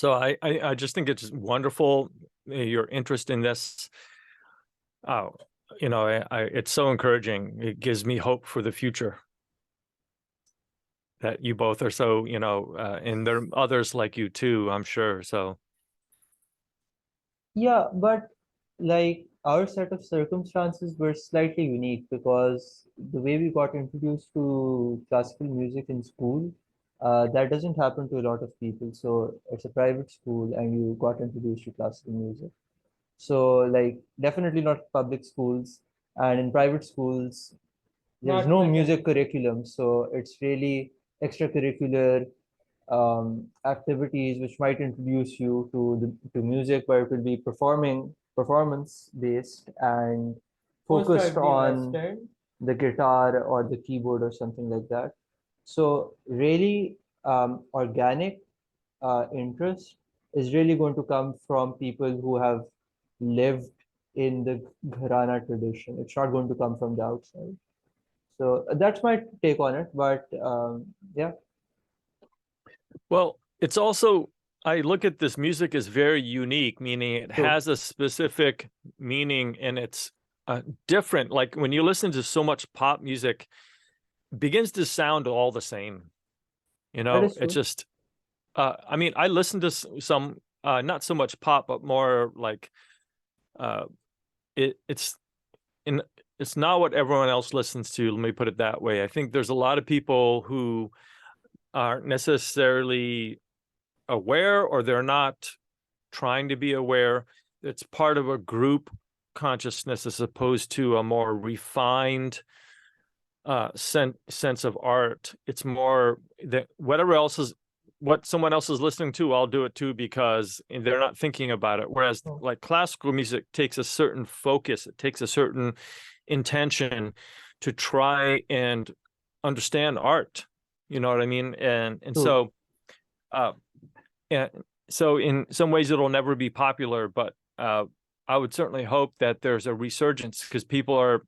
So I just think it's wonderful, your interest in this. Oh, it's so encouraging. It gives me hope for the future that you both are so, and there are others like you too, I'm sure. So Yeah, but like our set of circumstances were slightly unique because the way we got introduced to classical music in school, that doesn't happen to a lot of people. So it's a private school and you got introduced to classical music. So like definitely not public schools, and in private schools there's Not no much music curriculum. So it's really extracurricular activities which might introduce you to music, where it will be performance based and most focused of the on Western. the guitar or the keyboard or something like that. So really organic interest is really going to come from people who have lived in the gharana tradition. It's not going to come from the outside. So that's my take on it. But yeah. well, it's also, I look at this music as very unique, meaning it True. has a specific meaning and it's different. Like when you listen to so much pop music, it begins to sound all the same. That is It's true. just, I mean, I listen to some, not so much pop, but more like it's in. It's not what everyone else listens to. Let me put it that way. I think there's a lot of people who aren't necessarily aware, or they're not trying to be aware. It's part of a group consciousness as opposed to a more refined sense of art. It's more that what someone else is listening to, I'll do it too, because they're not thinking about it. Whereas like classical music takes a certain focus, it takes a certain intention to try and understand art. You know what I mean? And True. so in some ways it'll never be popular, but I would certainly hope that there's a resurgence, because people are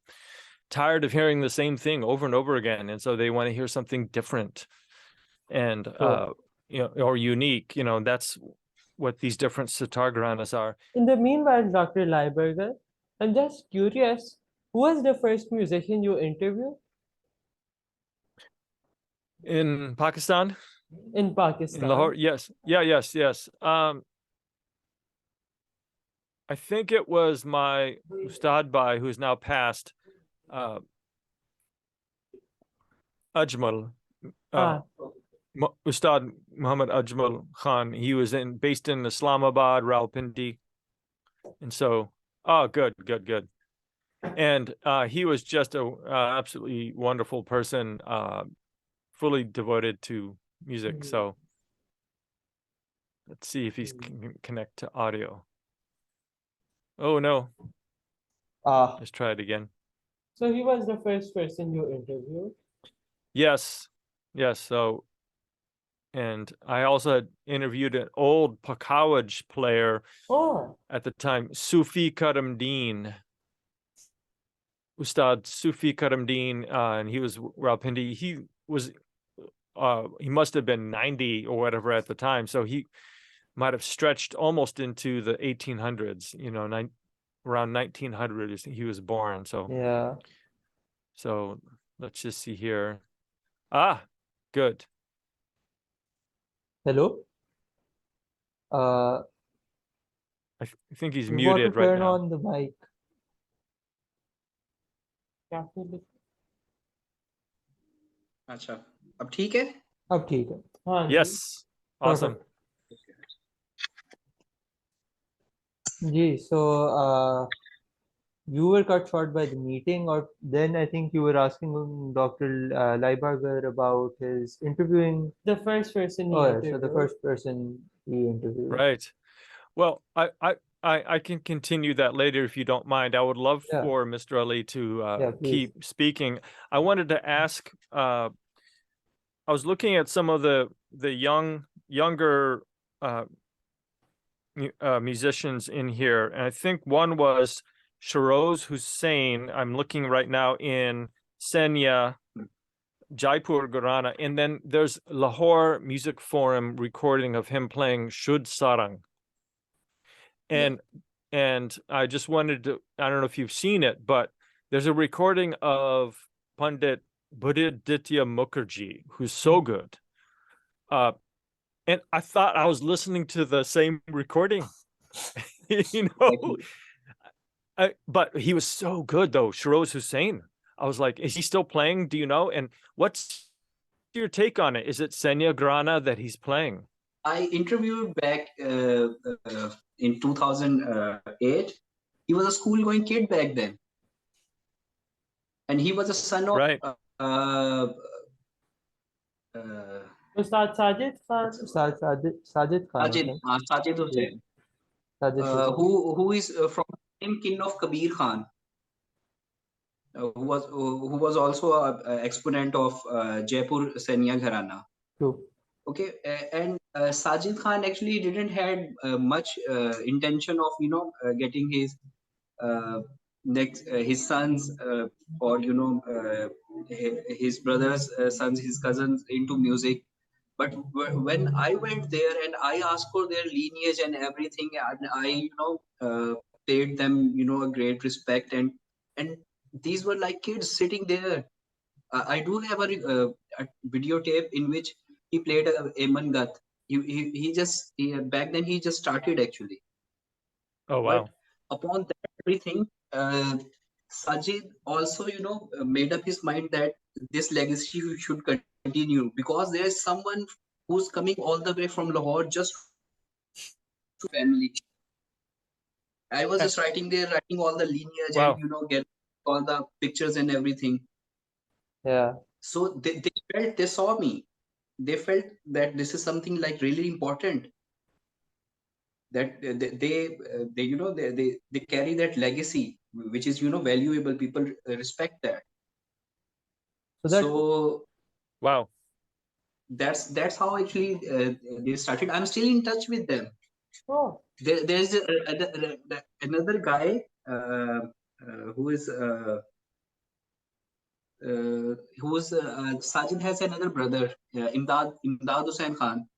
tired of hearing the same thing over and over again, and so they want to hear something different and Sure. or unique. That's what these different sitar gharanas are. In the meanwhile, Dr. Lybarger, I'm just curious, who was the first musician you interviewed In Pakistan, in in Pakistan? Lahore, yes, yes. I think it was my Ustad Bhai, who's now passed, Ajmal, Ah, Ustad Muhammad Ajmal Khan. He was based in Islamabad, Rawalpindi, and so, oh, good. And he was just a absolutely wonderful person, fully devoted to music. So let's see if he's can connect to audio. Oh no, let's try it again. so he was the first person you interviewed? Yes. So, and I also had interviewed an old Pakawaj player Oh, at the time, Sufi Karamdeen, Ustad Sufi Karamdeen, and he was Rawalpindi. He must have been 90 or whatever at the time, so he might have stretched almost into the 1800s. Around 1900 he was born. So Yeah. so let's just see here. Good. Hello. I think he's You got to muted right turn now. on the mic. अच्छा अब ठीक है अब ठीक है. हाँ जी. Yes, awesome. Perfect. Ji, so you were cut short by the meeting, or then I think you were asking Dr. Lybarger about his interviewing. The first person he Oh, yeah, so interviewed. the first person he interviewed. Right. Well, I can continue that later if you don't mind. I would love Yeah. for Mr. Ali to Yeah, please. keep speaking. I wanted to ask, I was looking at some of the younger musicians in here, and I think one was Shiroz Hussain. I'm looking right now in Senya, Jaipur Gharana, and then there's Lahore Music Forum recording of him playing Shud Sarang. And I just wanted to, I don't know if you've seen it, but there's a recording of Pandit Buddhiditya Mukherjee, who's so good. And I thought I was listening to the same recording, you know, but he was so good though. Shiroz Hussain. I was like, is he still playing? Do you know? And what's your take on it? Is it Senya Grana that he's playing? I interviewed back in 2008. He was a school-going kid back then, and he was a son of Right. Ustad Sajid Khan. Sajid Khan, I think. Sajid Hussain, Sajid Hussain. who is from the same kin of Kabir Khan, who was also a exponent of Jaipur Senya Gharana. True. Okay, and Sajid Khan actually didn't had much intention of getting his his sons or his brothers, sons, his cousins into music. But when I went there and I asked for their lineage and everything, and I paid them a great respect, and these were like kids sitting there. I do have a videotape in which he played a Mangat. Back then he just started actually. Oh, wow. But upon that everything, Sajid also made up his mind that this legacy should continue, because there is someone who's coming all the way from Lahore just to family. I was just writing all the lineage, Wow. and get all the pictures and everything. Yeah. So they saw me. They felt that this is something like really important, that they carry that legacy, which is valuable. People respect that. So wow, that's how actually they started. I'm still in touch with them. Oh, There's another guy who's Sajid has another brother, Imdad Hussain Khan.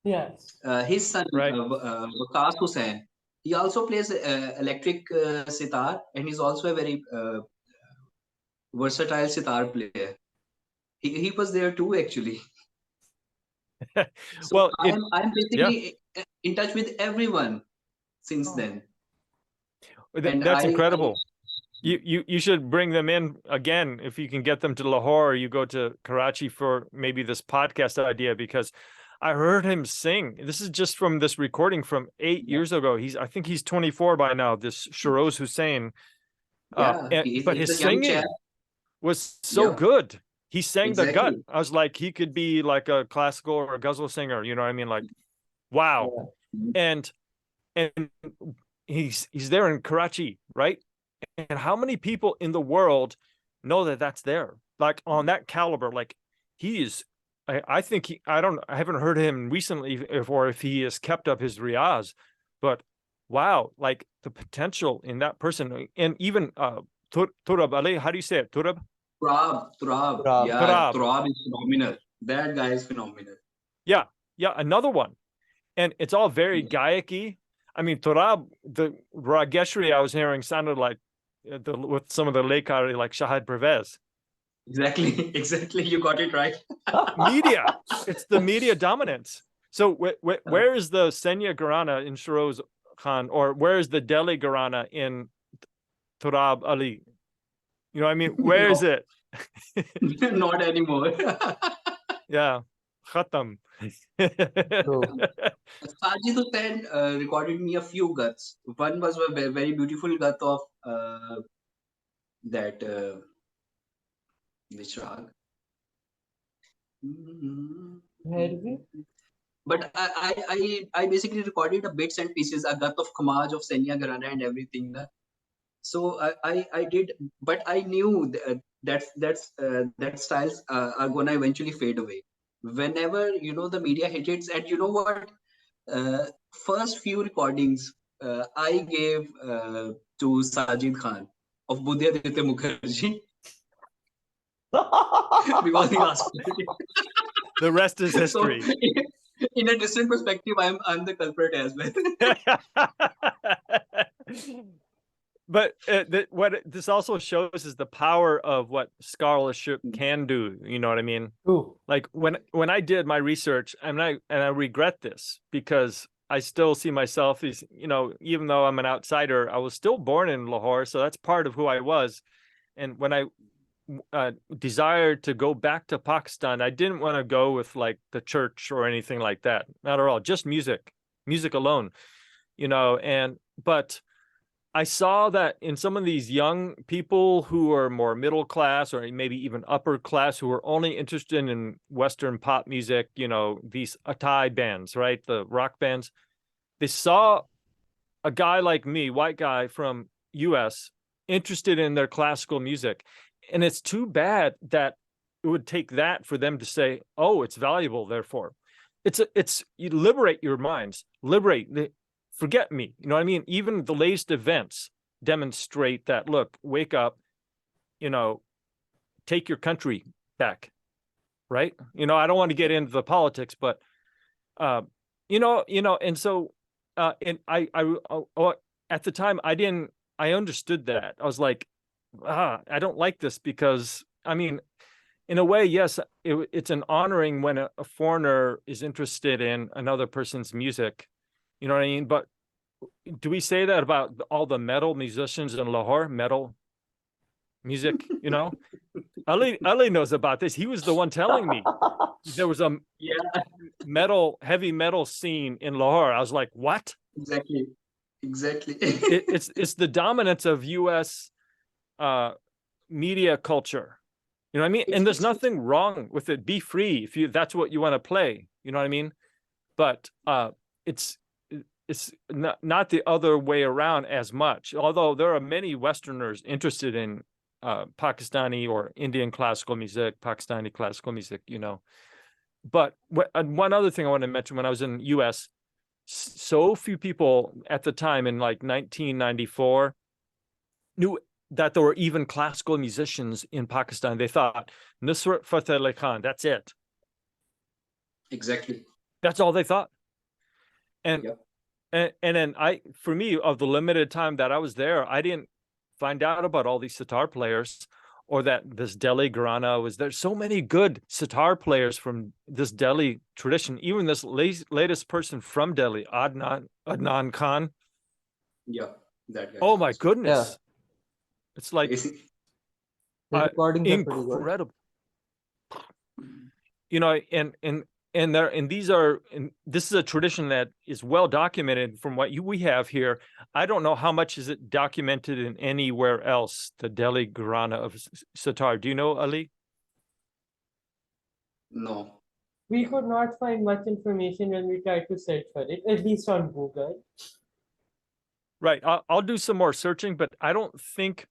yes. His son, right. Waqas Hussain, he also plays electric sitar, and he's also a very versatile sitar player. He was there too, actually. So Well, I'm basically in touch with everyone since then. That's incredible. You should bring them in again if you can get them to Lahore, or you go to Karachi for maybe this podcast idea, because I heard him sing. This is just from this recording from 8 years ago. I think he's 24 by now, this Shiroz Hussain. But his singing was so good. He sang the gut. I was like, he could be like a classical or a ghazal singer, you know what I mean? Like, wow. Yeah. And he's there in Karachi, right? And how many people in the world know that that's there? Like on that caliber, like he is, I think I haven't heard him recently if he has kept up his riyaz, but wow, like the potential in that person. And even Turab Ali, how do you say it? Turab? Turab. Yeah, Turab is phenomenal. That guy is phenomenal. Yeah, another one. And it's all very Gayaki. I mean, Turab, the Rageshri I was hearing sounded like with some of the Lekari, like Shahid Pervez. Exactly. You got it right. Media. It's the media dominance. So where is the Senya Gharana in Shiroz Khan, or where is the Delhi Gharana in Turab Ali? You know what I mean? Where is it? Not anymore. Yeah. Khatam. Sajid Hussain recorded me a few guts. One was a very beautiful gut of that which rag? But I basically recorded a bits and pieces, a gut of Khamaj of Senya Gharana and everything. So I did, but I knew that styles are gonna eventually fade away. Whenever the media hit it, and you know what? First few recordings I gave to Sajid Khan of Buddhiditya Mukherjee. because he asked for it. The rest is So, history. in a distant perspective, I'm the culprit as well. But what this also shows is the power of what scholarship can do. You know what I mean? True. Like when I did my research, and I regret this because I still see myself as, you know, even though I'm an outsider, I was still born in Lahore, so that's part of who I was. And when I desired to go back to Pakistan, I didn't want to go with like the church or anything like that. Not at all. Just music alone, you know. But I saw that in some of these young people who are more middle class or maybe even upper class, who are only interested in Western pop music, you know, these Atai bands, right? The rock bands. They saw a guy like me, white guy from US, interested in their classical music. And it's too bad that it would take that for them to say, oh, it's valuable, therefore. You liberate your minds, forget me. You know what I mean? Even the latest events demonstrate that, look, wake up, you know, take your country back, right? You know, I don't want to get into the politics, but, you know, and so, and I at the time, I understood that. I was like, I don't like this because, I mean, in a way, yes, it's an honoring when a foreigner is interested in another person's music. You know what I mean? But do we say that about all the metal musicians in Lahore? Metal music, you know? Ali knows about this. He was the one telling me there was a heavy metal scene in Lahore. I was like, what? Exactly. It's the dominance of U.S. Media culture. You know what I mean? And there's nothing wrong with it. Be free if that's what you want to play. You know what I mean? But it's not the other way around as much. Although there are many Westerners interested in Pakistani or Indian classical music, Pakistani classical music, you know. But one other thing I want to mention, when I was in the US, so few people at the time in like 1994 knew that there were even classical musicians in Pakistan. They thought, Nusrat Fateh Ali Khan, that's it. Exactly. That's all they thought. And Yep. And then for me, of the limited time that I was there, I didn't find out about all these sitar players, or that this Delhi gharana was there. So many good sitar players from this Delhi tradition. Even this latest person from Delhi, Adnan Khan. Yeah, that guy. Oh my goodness. Yeah. It's like Basic. The recordings are pretty good. incredible. You know, this is a tradition that is well documented from what we have here. I don't know how much is it documented in anywhere else, the Delhi gharana of sitar. Do you know, Ali? No. We could not find much information when we tried to search for it, at least on Google. Right. I'll do some more searching, but I don't think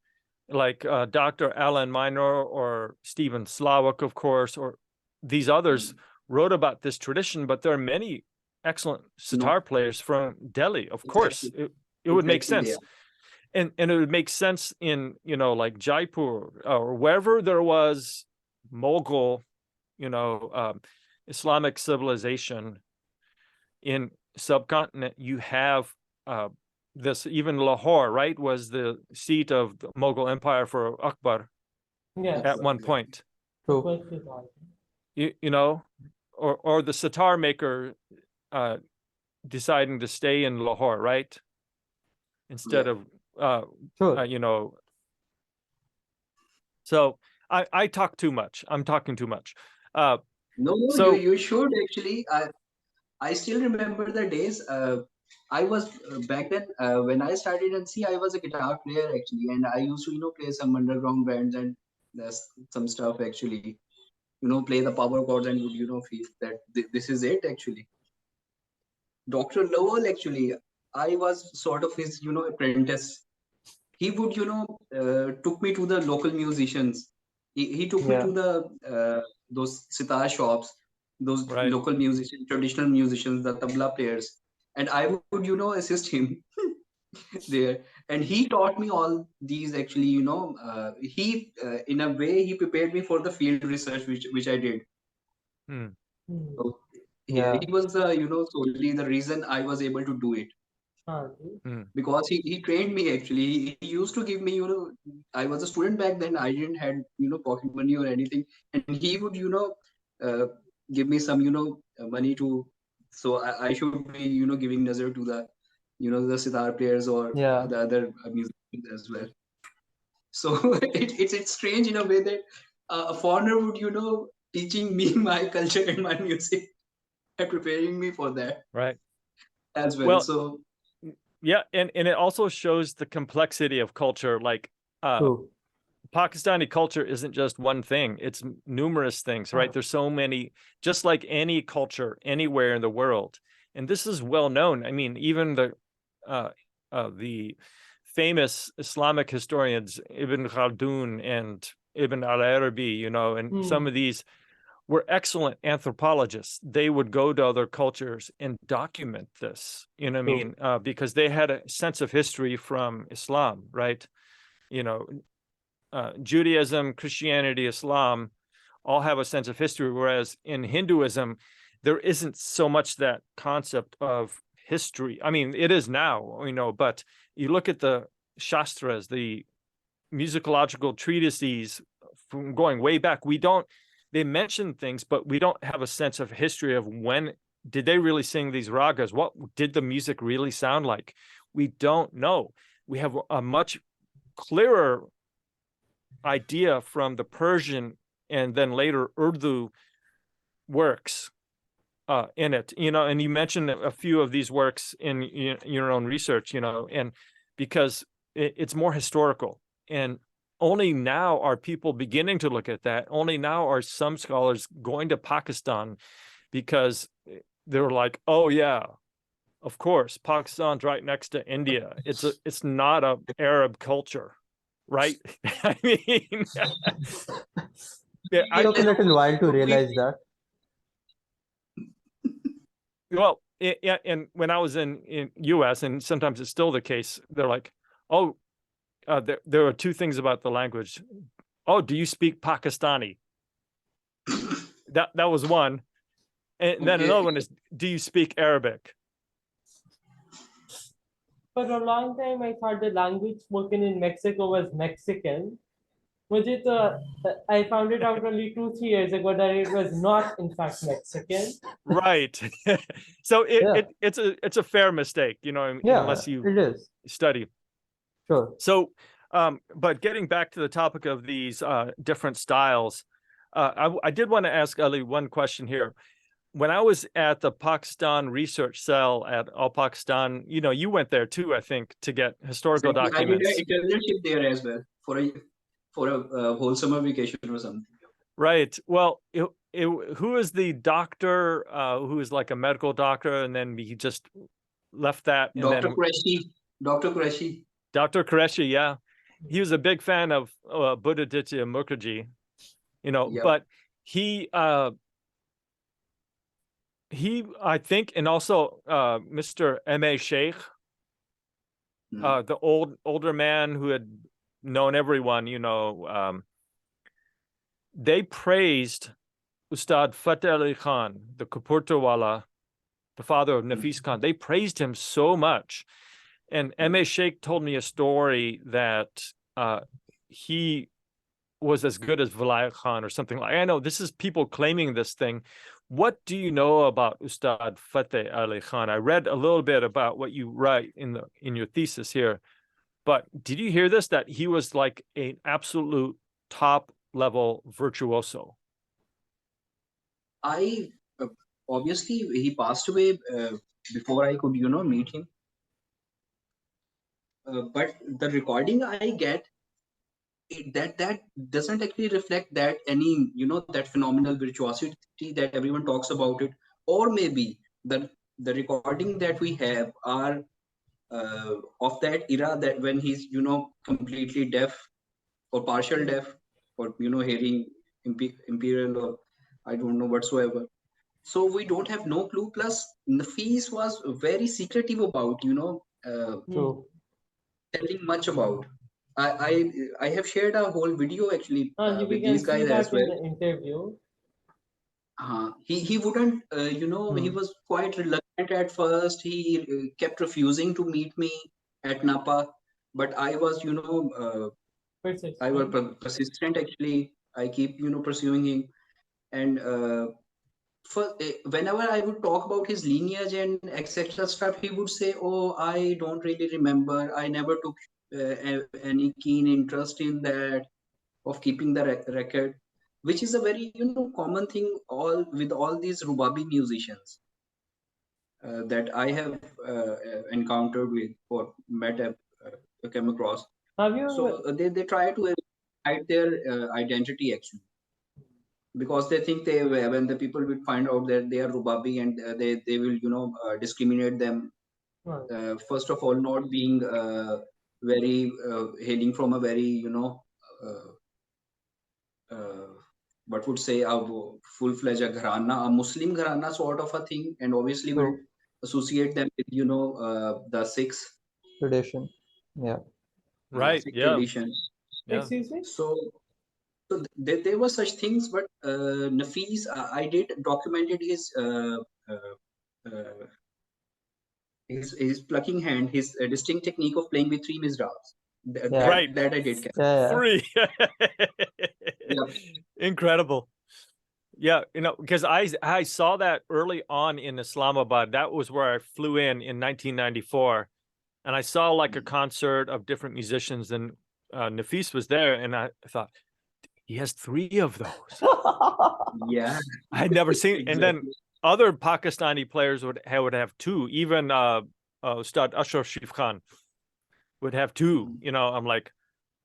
like Dr. Alan Minor or Stephen Slawik, of course, or these others wrote about this tradition, but there are many excellent sitar players from Delhi. Of course, Exactly. it would make Exactly, sense. And it would make sense in, you know, like Jaipur or wherever there was Mughal, you know, Islamic civilization in subcontinent. You have this, even Lahore, right, was the seat of the Mughal Empire for Akbar Yes. at one point. True. Quite a lot. You know, or the sitar maker deciding to stay in Lahore, right? Instead of Sure. you know. So I talk too much. I'm talking too much. No, So- you should actually. I still remember the days. I was back then when I started NC, I was a guitar player actually, and I used to play some underground bands and some stuff actually. Play the power chords and would feel that this is it actually. Dr. Lowell actually, I was sort of his apprentice. He would took me to the local musicians. He took me Yeah. to the those sitar shops, those Right. local musicians, traditional musicians, the tabla players, and I would assist him there. And he taught me all these actually, he in a way he prepared me for the field research which I did. Hmm. So Yeah. he was the, solely the reason I was able to do it. Hmm. Because he trained me actually. He used to give me, I was a student back then. I didn't had, pocket money or anything. And he would, uh, give me some, money to, so I should be, giving nazar to the, the sitar players or Yeah. the other musicians as well. So it's strange in a way that a foreigner would, teaching me my culture and my music and preparing me for that Right. as well. Well, So yeah, and it also shows the complexity of culture. Like True. Pakistani culture isn't just one thing, it's numerous things, right? There's so many, just like any culture anywhere in the world. And this is well known. I mean, even the famous Islamic historians Ibn Khaldun and Ibn al-Arabi, and some of these were excellent anthropologists. They would go to other cultures and document this, True. because they had a sense of history from Islam, right? Judaism, Christianity, Islam all have a sense of history, whereas in Hinduism, there isn't so much that concept of history. I mean, it is now, but you look at the Shastras, the musicological treatises from going way back, they mention things, but we don't have a sense of history of when did they really sing these ragas? What did the music really sound like? We don't know. We have a much clearer idea from the Persian and then later Urdu works in it, and you mentioned a few of these works in your own research, and because it's more historical, and only now are people beginning to look at that. Only now are some scholars going to Pakistan because they're like, oh yeah, of course, Pakistan's right next to India. It's not a Arab culture, right? I mean, yeah, It took a little while to we realize that. well, yeah, and when I was in U.S., and sometimes it's still the case, they're like, oh, there are two things about the language. Oh, do you speak Pakistani? That was one, and then Okay. another one is, do you speak Arabic? For a long time, I thought the language spoken in Mexico was Mexican. I found it out only 2-3 years ago that it was not, in fact, Mexican. Right. So Yeah. it's a fair mistake, Yeah, unless you it is. study. Sure. So, but getting back to the topic of these different styles, I did want to ask Ali one question here. When I was at the Pakistan Research Cell at Al Pakistan, you went there too, I think, to get historical Exactly. I did documents. an internship there as well for a whole summer vacation or something. Right. Well, who is the doctor who is like a medical doctor, and then he just left that, and Dr. then Qureshi, Dr. Qureshi. Dr. Qureshi, yeah, he was a big fan of Buddhaditya Mukherjee, Yep. but he I think, and also Mr. M.A. Sheikh, the older man who had known everyone, they praised Ustad Fateh Ali Khan, the Kapurtawala, the father of Nafis Khan. They praised him so much. And M.A. Sheikh told me a story that he was as good as Vilayat Khan or something like. I know this is people claiming this thing. What do you know about Ustad Fateh Ali Khan? I read a little bit about what you write in your thesis here, but did you hear this, that he was like an absolute top level virtuoso? Obviously he passed away before I could meet him. But the recording I get, that doesn't actually reflect that any that phenomenal virtuosity that everyone talks about it. Or maybe the recording that we have are of that era, that when he's completely deaf or partial deaf, or hearing imperial, or I don't know whatsoever. So we don't have no clue. Plus Nafis was very secretive about True. telling much about. I have shared a whole video actually We with can these see guys as that in well. the interview. He wouldn't, he Hmm. was quite reluctant at first. He kept refusing to meet me at Napa, but I was, I was Persistent. persistent actually. I keep, pursuing him. And whenever I would talk about his lineage and etc. stuff, he would say, "Oh, I don't really remember. I never took any keen interest in that of keeping the record," which is a very common thing all with all these Rubabi musicians that I have encountered with or met, came across. Have you So they try to hide their identity actually, because they think they, when the people will find out that they are Rubabi, and they will discriminate them. First of all, not being very hailing from a very uh, uh, what would say a full-fledged gharana, a Muslim gharana sort of a thing, and obviously will True. associate them with the Sikhs, Tradition. Yeah. Right. Sikh Yeah. tradition. Yeah. excuse me? So there were such things, but Nafis, I did documented uh, his plucking hand, his distinct technique of playing with three misrabs. Yeah. Right. That I did capture. Yeah. 3. Yeah. Incredible. Yeah, because I saw that early on in Islamabad. That was where I flew in 1994, and I saw like a concert of different musicians, and Nafis was there, and I thought he has 3 of those. Yeah. I had never seen, and then Exactly. other Pakistani players would have 2. Even Ustad Ashraf Sharif Khan would have 2. I'm like,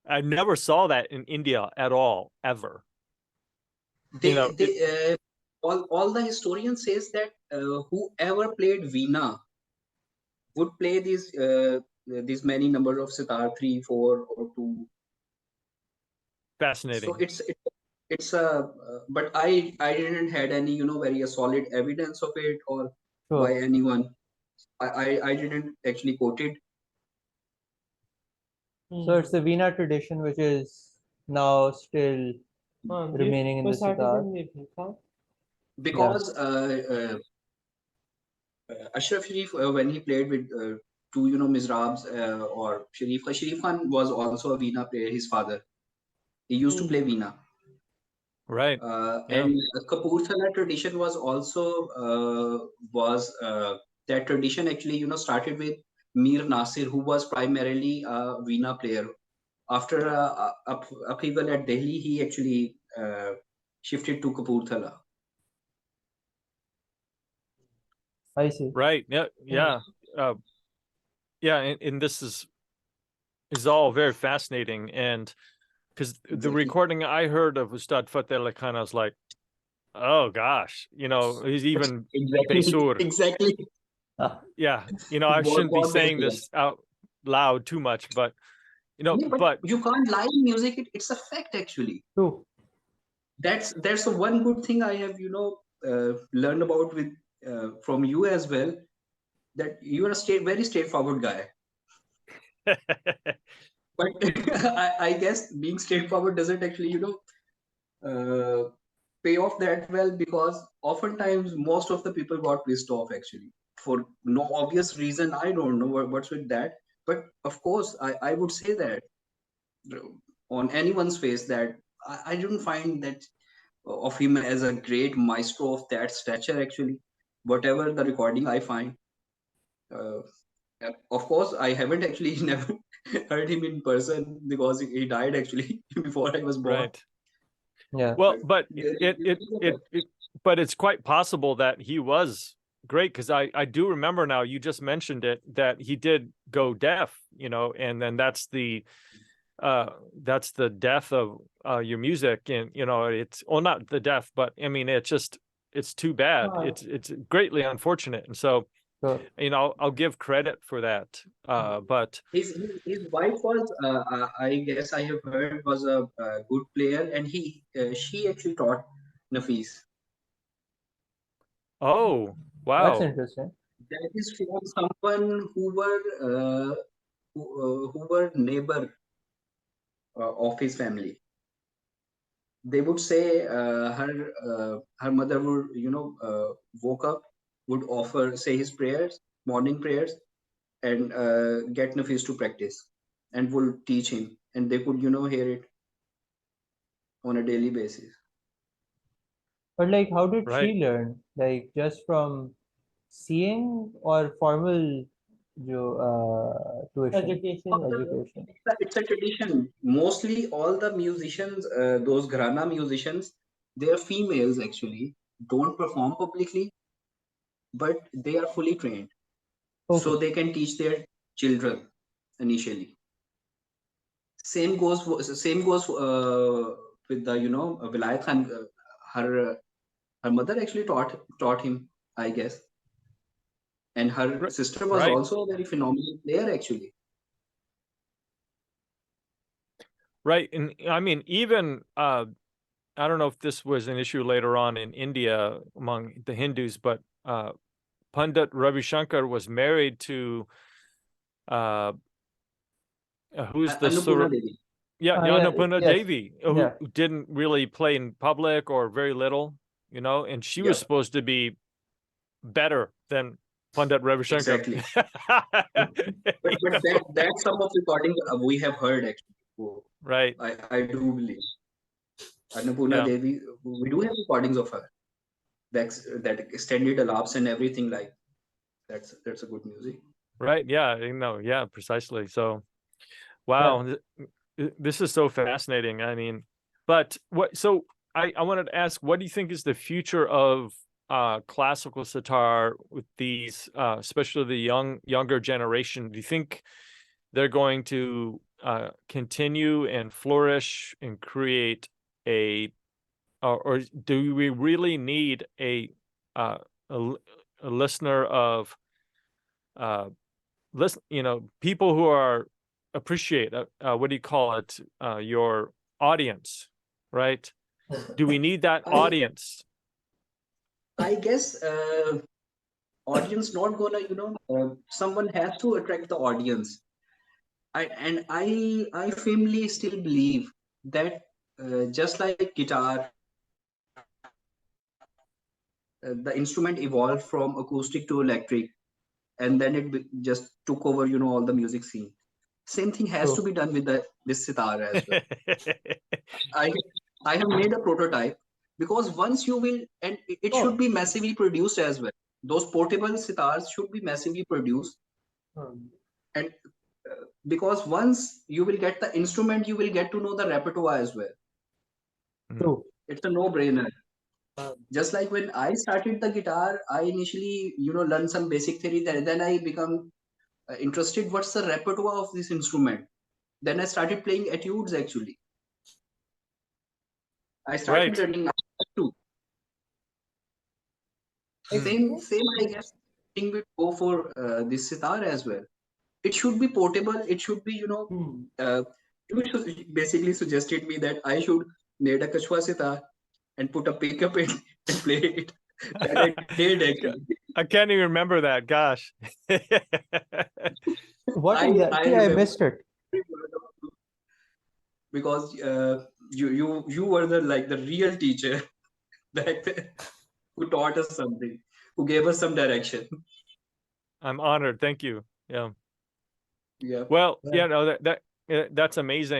I never saw that in India at all, ever. All the historians says that whoever played Veena would play these many numbers of sitar, 3, 4, or 2. Fascinating. So it's a but I didn't had any very solid evidence of it, or by Sure. anyone. I didn't actually quote it. So it's the Veena tradition which is now still remaining in the sitar. Because Ashraf Sharif, when he played with 2 Mizrabs, or Sharif Khan was also a Veena player, his father. He used to play Veena. Right. And Kapurthala tradition was also that tradition actually started with Mir Nasir, who was primarily a Veena player. After upheaval at Delhi, he actually shifted to Kapurthala. I see. Right. Yeah. Yeah. And this is all very fascinating, and because the Exactly. recording I heard of Ustad Fateh Ali Khan, I was like, oh gosh, he's even Besur. Exactly. Yeah, I shouldn't be बहुत saying बहुत this out loud too much, but but you can't lie in music. It's a fact actually. True. That's the one good thing I have learned about with from you as well, that you are a very straightforward guy. But I guess being straightforward doesn't actually pay off that well, because oftentimes most of the people got pissed off actually for no obvious reason. I don't know what's with that, but of course I would say that on anyone's face that I didn't find that of him as a great maestro of that stature actually, whatever the recording I find. uh, of course I haven't actually never heard him in person, because he died actually before I was born. Right. Yeah. Well, but but it's quite possible that he was great, because I do remember now, you just mentioned it, that he did go deaf, and then that's the death of your music, and it's not the death, but I mean it's too bad. It's greatly unfortunate, and so Sure. I'll give credit for that. But his wife was I guess I have heard was a good player, and she actually taught Nafis. oh That's wow, interesting. That is from someone who who were neighbor of his family. They would say her mother would, woke up, would offer, say his prayers, morning prayers, and get Nafis to practice, and would teach him, and they could, hear it on a daily basis. But like, how did Right. she learn? Like, just from seeing or formal tuition, Education. education? It's a tradition. Mostly all the musicians, those gharana musicians, they are females actually, don't perform publicly, but they are fully trained. So Okay. they can teach their children initially. Same goes with the, Vilayat Khan. Her mother actually taught him, I guess, and her Right. sister was Right. also a very phenomenal player actually. Right. And I mean, even I don't know if this was an issue later on in India among the Hindus, but Pandit Ravi Shankar was married to who's the Annapurna Devi. yeah, Yeah, Annapurna yes, Devi, who yeah. didn't really play in public or very little, and she was Yeah, supposed to be better than Pandit Ravi Shankar. exactly. But that's some of the recordings we have heard actually. So Right. I do believe Annapurna Yeah. Devi. We do have recordings of her. That extended alaps and everything like that's a good music. Right. Yeah. Yeah, precisely. So, wow. This is so fascinating. I mean, but so I wanted to ask, what do you think is the future of classical sitar with these, especially the younger generation? Do you think they're going to continue and flourish and create or do we really need a listener of people who are appreciate what do you call it, your audience, right? Do we need that audience? I guess audience not gonna, someone has to attract the audience. I firmly still believe that just like guitar, the instrument evolved from acoustic to electric, and then it just took over, all the music scene. Same thing has to True. be done with this sitar as well. I I have made a prototype because once you will, and it should be massively produced as well. Those portable sitars should be massively produced, and because once you will get the instrument, you will get to know the repertoire as well. True. It's a no-brainer. Just like when I started the guitar, I initially, learned some basic theory. Then I become interested. What's the repertoire of this instrument? Then I started playing etudes actually. I started Right. learning too. Same, I guess, thing will go for this sitar as well. It should be portable. It should be, you basically suggested me that I should made a kachwa sitar and put a pickup in and play it. That I did actually. I can't even remember that. Gosh. What I exactly? I remember missed it. because you were the real teacher back then who taught us something, who gave us some direction. I'm honored. Thank you. Yeah. Yeah. Well, that's amazing.